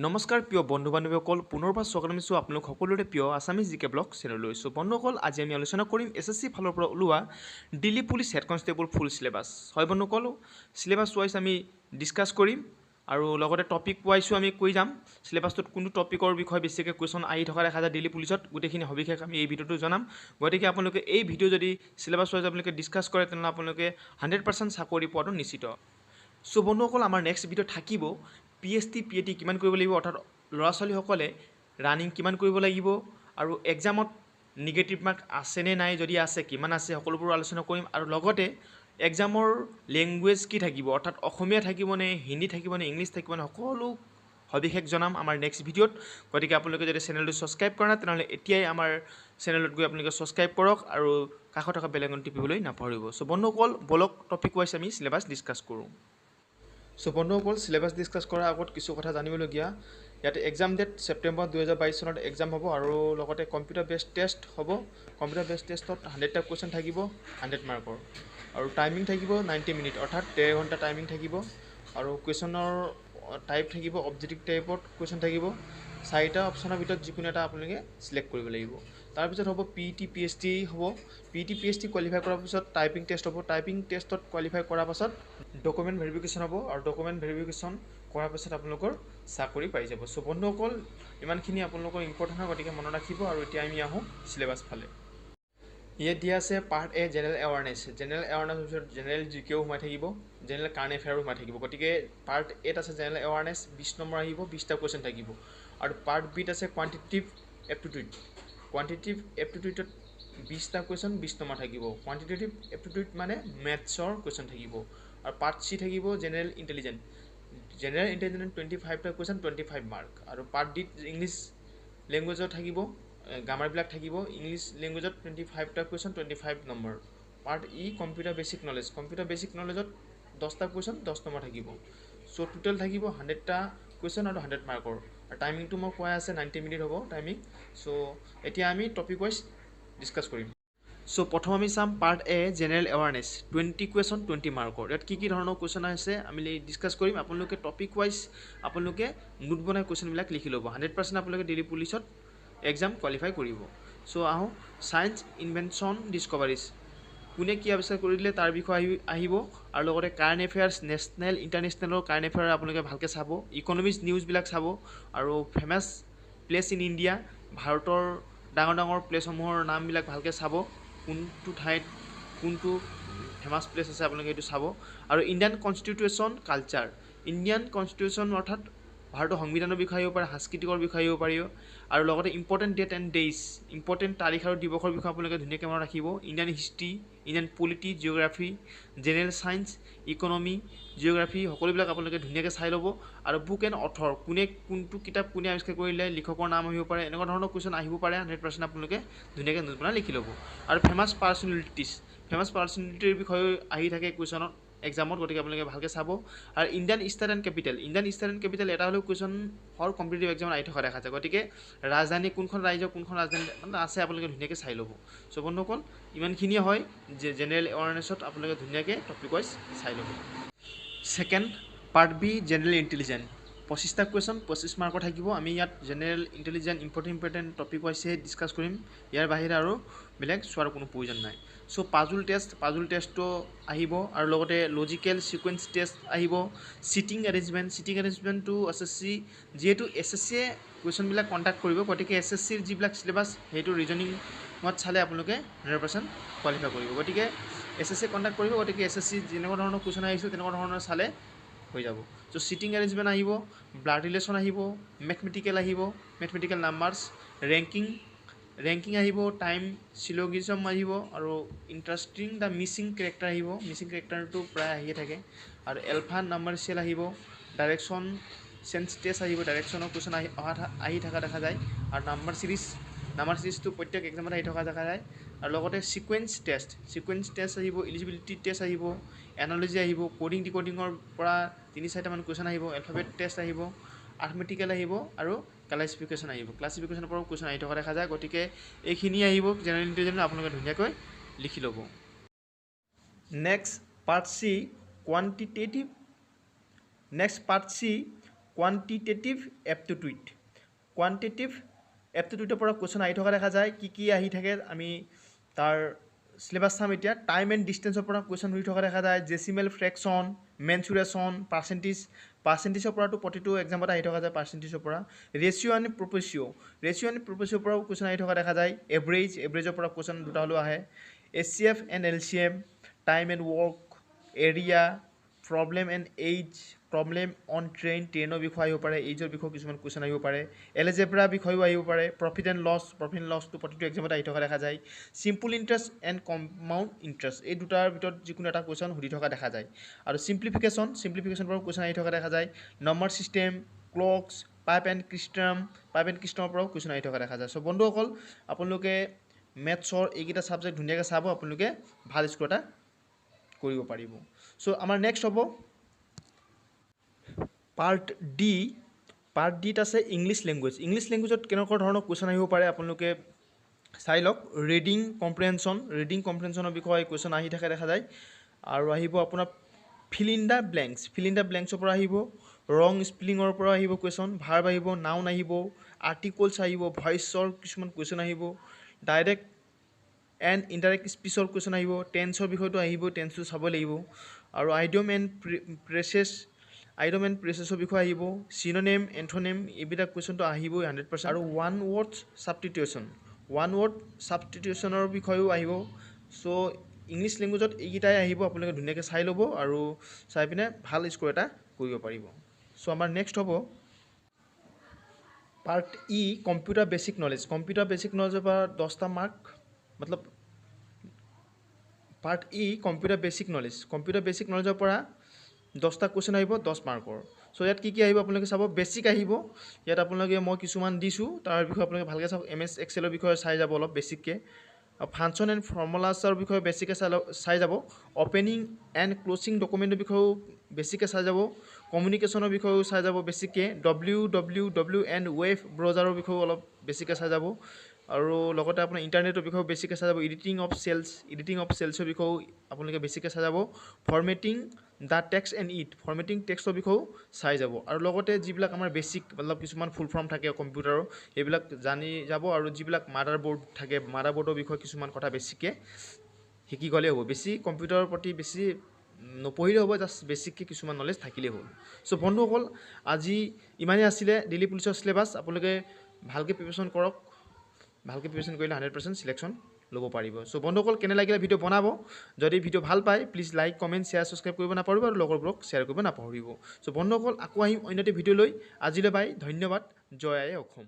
নমস্কাৰ প্ৰিয় বন্ধু বান্ধৱীসকল পুনৰবাৰ স্বাগতম জনাইছোঁ আপোনালোক সকলোৰে প্ৰিয় আছামিজ জিকে ব্লগ চেনেললৈ। বন্ধুসকল আজি আমি আলোচনা কৰিম SSC ফালৰ পৰা ওলোৱা দিল্লী পুলিচ হেড কনষ্টেবল ফুল চিলেবাছ। হয় বন্ধুসকল, চিলেবাছ ৱাইজ আমি ডিছকাছ কৰিম আৰু লগতে টপিক ৱাইজো আমি কৈ যাম চিলেবাছটোত কোনটো টপিকৰ বিষয়ে বেছিকৈ কুৱেশ্যন আহি থকা দেখা যায় দিল্লী পুলিচত, গোটেইখিনি সবিশেষ আমি এই ভিডিঅ'টো জনাম। গতিকে আপোনালোকে এই ভিডিঅ' যদি চিলেবাছ ৱাইজ আপোনালোকে ডিছকাছ কৰে তেনেহ'লে আপোনালোকে 100% চাকৰি পোৱাটো নিশ্চিত। বন্ধুসকল আমাৰ নেক্সট ভিডিঅ' থাকিব PST PAT কিমান কৰিব লাগিব, অৰ্থাৎ ল'ৰা ছোৱালীসকলে ৰানিং কিমান কৰিব লাগিব আৰু এক্সামত নিগেটিভ মাৰ্ক আছেনে নাই, যদি আছে কিমান আছে, সকলোবোৰ আলোচনা কৰিম। আৰু লগতে এক্সামৰ লেংগুৱেজ কি থাকিব, অৰ্থাৎ অসমীয়া থাকিবনে, হিন্দী থাকিবনে, ইংলিছ থাকিবনে, সকলো সবিশেষ জনাম আমাৰ নেক্সট ভিডিঅ'ত। গতিকে আপোনালোকে যদি চেনেলটো ছাবস্ক্ৰাইব কৰা নাই তেনেহ'লে এতিয়াই আমাৰ চেনেলত গৈ আপোনালোকে ছাবস্ক্ৰাইব কৰক আৰু কাষত থকা বেল আইকন টিপিবলৈ নাপাহৰিব। বন্ধুসকল বলক টপিক ৱাইজ আমি চিলেবাছ ডিছকাছ কৰোঁ। বন্ধুসকল চিলেবাছ ডিছকাছ কৰাৰ আগত কিছু কথা জানিবলগীয়া। ইয়াতে এক্সাম ডেট ছেপ্টেম্বৰ 2022 চনত এক্সাম হ'ব আৰু লগতে কম্পিউটাৰ বেছড টেষ্ট হ'ব। কম্পিউটাৰ বেছড টেষ্টত 100টা কুৱেশ্যন থাকিব 100 মাৰ্কৰ আৰু টাইমিং থাকিব 90 মিনিট, অৰ্থাৎ 1.5 ঘণ্টা টাইমিং থাকিব আৰু কুৱেশ্যনৰ টাইপ থাকিব অবজেক্টিভ টাইপত কুৱেশ্যন থাকিব। 4টা অপশ্যনৰ ভিতৰত যিকোনো এটা আপোনালোকে চিলেক্ট কৰিব লাগিব। তাৰপিছত হ'ব PET PST হ'ব। PET PST কোৱালিফাই কৰাৰ পিছত টাইপিং টেষ্ট হ'ব। টাইপিং টেষ্টত কোৱালিফাই কৰাৰ পাছত ডকুমেণ্ট ভেৰিফিকেশ্যন হ'ব আৰু ডকুমেণ্ট ভেৰিফিকেশ্যন কৰাৰ পাছত আপোনালোকৰ চাকৰি পাই যাব। বন্ধুসকল ইমানখিনি আপোনালোকৰ ইম্পৰ্টেণ্ট হয়, গতিকে মনত ৰাখিব। আৰু এতিয়া আমি আহোঁ চিলেবাছ ফালে। ইয়াত দিয়া আছে পাৰ্ট এ জেনেৰেল এৱাৰনেছ। জেনেৰেল এৱাৰনেছৰ পিছত জেনেৰেল জিকেও সোমাই থাকিব, জেনেৰেল কাৰেণ্ট এফেয়াৰো সোমাই থাকিব। গতিকে পাৰ্ট এত আছে জেনেৰেল এৱাৰনেছ, 20 নম্বৰ আহিব, 20টা কুৱেশ্যন থাকিব। আৰু পাৰ্ট বিত আছে কোৱান্টিটিভ এপ্টিটিউড। কোৱান্টিটিভ এপ্টিটিউডত 20টা কুৱেশ্যন 20 নম্বৰ থাকিব। কোৱান্টিটেটিভ এপ্টিটিউড মানে মেথছৰ কুৱেশ্যন থাকিব। আৰু পাৰ্ট চি থাকিব জেনেৰেল ইণ্টেলিজেন্স। জেনেৰেল ইণ্টেলিজেন্স 25টা কুৱেশ্যন 25 মাৰ্ক। আৰু পাৰ্ট ডিত ইংলিছ লেংগুৱেজত থাকিব, গ্ৰামাৰবিলাক থাকিব। ইংলিছ লেংগুৱেজত 25টা কুৱেশ্যন 25 নম্বৰ। Part E computer basic knowledge. Computer basic নলেজত 10টা কুৱেশ্যন 10 নম্বৰ থাকিব। টোটেল থাকিব 100টা কুৱেশ্যন আৰু 100 মাৰ্কৰ। আৰু টাইমিংটো মই কোৱাই আছে 90 মিনিট হ'ব টাইমিং। এতিয়া আমি টপিক ৱাইজ ডিছকাছ কৰিম। প্ৰথম আমি চাম পাৰ্ট এ জেনেৰেল এৱাৰনেছ, 20 কুৱেশ্যন 20 মাৰ্কৰ। ইয়াত কি কি ধৰণৰ কুৱেশ্যন আছে আমি ডিছকাছ কৰিম। আপোনালোকে টপিক ৱাইজ আপোনালোকে নোট বনাই কুৱেশ্যনবিলাক লিখি ল'ব। 100% আপোনালোকে দিল্লী পুলিচত এক্সাম কোৱালিফাই কৰিব। আহোঁ ছায়েন্স ইনভেনশ্যন ডিছকভাৰিজ, কোনে কি আৱিষ্কাৰ কৰিলে তাৰ বিষয়ে আহিব। আৰু লগতে কাৰেণ্ট এফেয়াৰ্ছ, নেশ্যনেল ইণ্টাৰনেশ্যনেলৰ কাৰেণ্ট এফেয়াৰ আপোনালোকে ভালকৈ চাব। ইকনমিক্স নিউজবিলাক চাব আৰু ফেমাছ প্লেচ ইন ইণ্ডিয়া, ভাৰতৰ ডাঙৰ ডাঙৰ প্লেচসমূহৰ নামবিলাক ভালকৈ চাব। কোনটো ঠাইত কোনটো ফেমাছ প্লেচ আছে আপোনালোকে এইটো চাব। আৰু Indian constitution culture, Indian constitution অৰ্থাৎ ভাৰতৰ সংবিধানৰ বিষয়ে আহিব পাৰে, সাংস্কৃতিকৰ বিষয়ে আহিব পাৰিব। আৰু লগতে important date and days, important তাৰিখ আৰু দিৱসৰ বিষয়ে আপোনালোকে ধুনীয়াকৈ মনত ৰাখিব। Indian history, Indian polity, geography, general science, economy, geography, সকলোবিলাক আপোনালোকে ধুনীয়াকৈ চাই ল'ব। আৰু বুক এণ্ড অথৰ, কোনটো কিতাপ কোনে আৱিষ্কাৰ কৰিলে, লিখকৰ নাম আহিব পাৰে, এনেকুৱা ধৰণৰ কুৱেশ্যন আহিব পাৰে। 100% আপোনালোকে ধুনীয়াকৈ নোট বনাই লিখি ল'ব। আৰু ফেমাছ পাৰ্চনেলিটিজ, ফেমাছ পাৰ্চনেলিটিৰ বিষয়ে আহি থাকে কুৱেশ্যনত এক্সামত, গতিকে আপোনালোকে ভালকৈ চাব। আৰু Indian state and capital, Indian state and capital এটা হ'লেও কুৱেশ্যন ফৰ কম্পিটিটিভ এক্সামত আহি থকা দেখা যায়। গতিকে ৰাজধানী কোনখন ৰাজ্যৰ কোনখন ৰাজধানী আছে আপোনালোকে ধুনীয়াকৈ চাই ল'ব। বন্ধুসকল ইমানখিনিয়ে হয় যে জেনেৰেল এৱাৰনেছত আপোনালোকে ধুনীয়াকৈ টপিক ৱাইজ চাই ল'ব। Second part B general intelligence, 25টা কুৱেশ্যন 25 মাৰ্কৰ থাকিব। আমি ইয়াত জেনেৰেল ইণ্টেলিজেন্স ইম্পৰ্টেণ্ট টপিক ৱাইজহে ডিছকাছ কৰিম, ইয়াৰ বাহিৰে আৰু বেলেগ চোৱাৰ কোনো প্ৰয়োজন নাই। পাজুল টেষ্টটো আহিব আৰু লগতে লজিকেল ছিকুৱেঞ্চ টেষ্ট আহিব। চিটিং এৰেঞ্জমেণ্টটো SSC, যিহেতু SSCয়ে কুৱেশ্যনবিলাক কণ্ডাক্ট কৰিব, গতিকে SSCৰ যিবিলাক চিলেবাছ সেইটো ৰিজনিঙত চালে আপোনালোকে 100% কোৱালিফাই কৰিব। গতিকে SSCয়ে কণ্ডাক্ট কৰিব, গতিকে SSC যেনেকুৱা ধৰণৰ কুৱেশ্যন আহিছিল তেনেকুৱা ধৰণৰ চালে হৈ যাব। চিটিং এৰেঞ্জমেণ্ট আহিব, ব্লাড ৰিলেশ্যন আহিব, মেথমেটিকেল নাম্বাৰছ, ৰেংকিং আহিব, টাইম চিলগিজম আহিব আৰু ইণ্টাৰেষ্টিং দ্য মিচিং কেৰেক্টাৰ আহিব। মিচিং কেৰেক্টাৰটো প্ৰায় আহিয়ে থাকে। আৰু এলফা নাম্বাৰচিয়েল আহিব, ডাইৰেকশ্যন চেঞ্চ টেষ্ট আহিব, ডাইৰেকশ্যনৰ কুৱেশ্যন আহি থকা দেখা যায়। আৰু নাম্বাৰ চিৰিজটো প্ৰত্যেক এক্সামত আহি থকা দেখা যায়। আৰু লগতে ছিকুৱেঞ্চ টেষ্ট আহিব, ইলিজিবিলিটি টেষ্ট আহিব, এনালজি আহিব, কোডিং ডিকোডিঙৰ পৰা 3-4টামান কুৱেশ্যন আহিব, এলফাবেট টেষ্ট আহিব, আৰ্থমেটিকেল আহিব আৰু ক্লাছিফিকেশ্যন আহিব। ক্লাছিফিকেশ্যনৰ পৰাও কুৱেশ্যন আহি থকা দেখা যায়। গতিকে এইখিনি আহিব জেনেৰেল ইণ্টেলিজেন্স, আপোনালোকে ধুনীয়াকৈ লিখি ল'ব। Next part C quantitative aptitude এপ্টিটিউডৰ পৰা কুৱেশ্যন আহি থকা দেখা যায়। কি আহি থাকে আমি তাৰ চিলেবাছ চাম এতিয়া। টাইম এণ্ড ডিষ্টেঞ্চৰ পৰা কুৱেশ্যন সুধি থকা দেখা যায়। ডেচিমেল ফ্ৰেকশ্যন, মেনচুৰেশ্যন, পাৰ্চেণ্টেজৰ পৰাতো প্ৰতিটো এক্সামতে আহি থকা যায়। পাৰ্চেণ্টেজৰ পৰা ৰেচিঅ' এণ্ড প্ৰপ'চিঅ'ৰ পৰাও কুৱেশ্যন আহি থকা দেখা যায়। এভাৰেজৰ পৰা কুৱেশ্যন দুটা হ'লেও আহে। HCF and LCM, time and work, area, problem and age, problem on ট্ৰেইনৰ বিষয়ে আহিব পাৰে। এইজৰ বিষয়ে কিছুমান কুৱেশ্যন আহিব পাৰে। এলজেব্ৰা বিষয়েও আহিব পাৰে। প্ৰফিট এণ্ড লছটো প্ৰতিটো এক্সামতে আহি থকা দেখা যায়। Simple interest and compound interest, এই দুটাৰ ভিতৰত যিকোনো এটা কুৱেশ্যন সুধি থকা দেখা যায়। আৰু চিম্প্লিফিকেশ্যন পৰা কুৱেশ্যন আহি থকা দেখা যায়। নম্বৰ ছিষ্টেম, ক্লকছ, পাইপ এণ্ড ক্ৰিষ্টামৰ পৰাও কুৱেশ্যন আহি থকা দেখা যায়। চ' বন্ধুসকল, আপোনালোকে মেথছৰ এইকেইটা ছাবজেক্ট ধুনীয়াকৈ চাব, আপোনালোকে ভাল স্ক'ৰ এটা কৰিব পাৰিব। চ' আমাৰ নেক্সট হ'ব পাৰ্ট ডিত আছে ইংলিছ লেংগুৱেজত কেনেকুৱা ধৰণৰ কুৱেশ্যন আহিব পাৰে আপোনালোকে চাই লওক। ৰিডিং কম্প্ৰিহেনশ্যনৰ বিষয়ে কুৱেশ্যন আহি থকা দেখা যায়। আৰু আহিব আপোনাৰ ফিল ইন দ্য ব্লেংকছৰ পৰা আহিব। ৰং স্পেলিঙৰ পৰা আহিব কুৱেশ্যন। ভাৰ্ব আহিব, নাউন আহিব, আৰ্টিকলছ আহিব, ভইচৰ কিছুমান কুৱেশ্যন আহিব। ডাইৰেক্ট এণ্ড ইনডাইৰেক্ট স্পীচৰ কুৱেশ্যন আহিব। টেন্সৰ বিষয়টো আহিব, টেন্সটো চাব লাগিব। আৰু আইডিয়ম এণ্ড প্ৰেচেছৰ বিষয়ে আহিব। চিনোনিম, এন্থনিম, এইবিলাক কুৱেশ্যনটো আহিবই 100%। আৰু ওৱান ৱৰ্ড ছাবষ্টিটিউশ্যনৰ বিষয়েও আহিব। চ' ইংলিছ লেংগুৱেজত এইকেইটাই আহিব, আপোনালোকে ধুনীয়াকৈ চাই ল'ব আৰু চাই পিনে ভাল স্ক'ৰ এটা কৰিব পাৰিব। চ' আমাৰ নেক্সট হ'ব পাৰ্ট ই, কম্পিউটাৰ বেচিক নলেজৰ পৰা 10টা মাৰ্ক, মতলব পাৰ্ট ই কম্পিউটাৰ বেচিক নলেজৰ পৰা 10টা কুৱেশ্যন আহিব 10 মাৰ্কৰ। চ' ইয়াত কি আহিব আপোনালোকে চাব। বেচিক আহিব, ইয়াত আপোনালোকে মই কিছুমান দিছোঁ, তাৰ বিষয়ে আপোনালোকে ভালকৈ চাওক। MS এক্সেলৰ বিষয়ে চাই যাব অলপ বেছিককৈ। ফাংচন এণ্ড ফৰ্মুলাছৰ বিষয়ে বেছিকৈ চাই যাব। অ'পেনিং এণ্ড ক্ল'জিং ডকুমেণ্টৰ বিষয়েও বেছিকৈ চাই যাব। কমিউনিকেশ্যনৰ বিষয়েও চাই যাব বেছিকৈ। WWW এণ্ড ৱেব ব্ৰাউজাৰৰ বিষয়েও অলপ বেছিকৈ চাই যাব। আৰু লগতে আপোনাৰ ইণ্টাৰনেটৰ বিষয়েও বেছিকৈ চাই যাব। এডিটিং অফ চেলছৰ বিষয়েও আপোনালোকে বেছিকৈ চাই যাব। ফৰ্মেটিং দ্য টেক্সট এণ্ড টেক্সটৰ বিষয়েও চাই যাব। আৰু লগতে যিবিলাক আমাৰ বেছিক মতলব কিছুমান ফুল ফৰ্ম থাকে কম্পিউটাৰৰ, সেইবিলাক জানি যাব। আৰু যিবিলাক মাডাৰবৰ্ড থাকে, মাডাৰবৰ্ডৰ বিষয়ে কিছুমান কথা বেছিকৈ শিকি গ'লেই হ'ব। বেছি কম্পিউটাৰৰ প্ৰতি বেছি নপঢ়িলেও হ'ব, জাষ্ট বেছিককৈ কিছুমান নলেজ থাকিলেই হ'ল। চ' বন্ধুসকল, আজি ইমানেই আছিলে দিল্লী পুলিচৰ চিলেবাছ। আপোনালোকে ভালকৈ প্ৰিপেৰেশ্যন কৰক। ভালকৈ প্ৰিপেৰেশ্যন কৰিলে 100% চিলেকশ্যন ল'ব পাৰিব। চ' বন্ধুসকল, কেনে লাগিলে ভিডিঅ' বনাব। যদি ভিডিঅ' ভাল পায় please like, comment, share, subscribe কৰিব নাপাহৰিব আৰু লগৰবোৰক শ্বেয়াৰ কৰিব নাপাহৰিব। চ' বন্ধুসকল, আকৌ আহিম অন্য এটা ভিডিঅ' লৈ। আজিলৈ বাই, ধন্যবাদ। জয় আই অসম।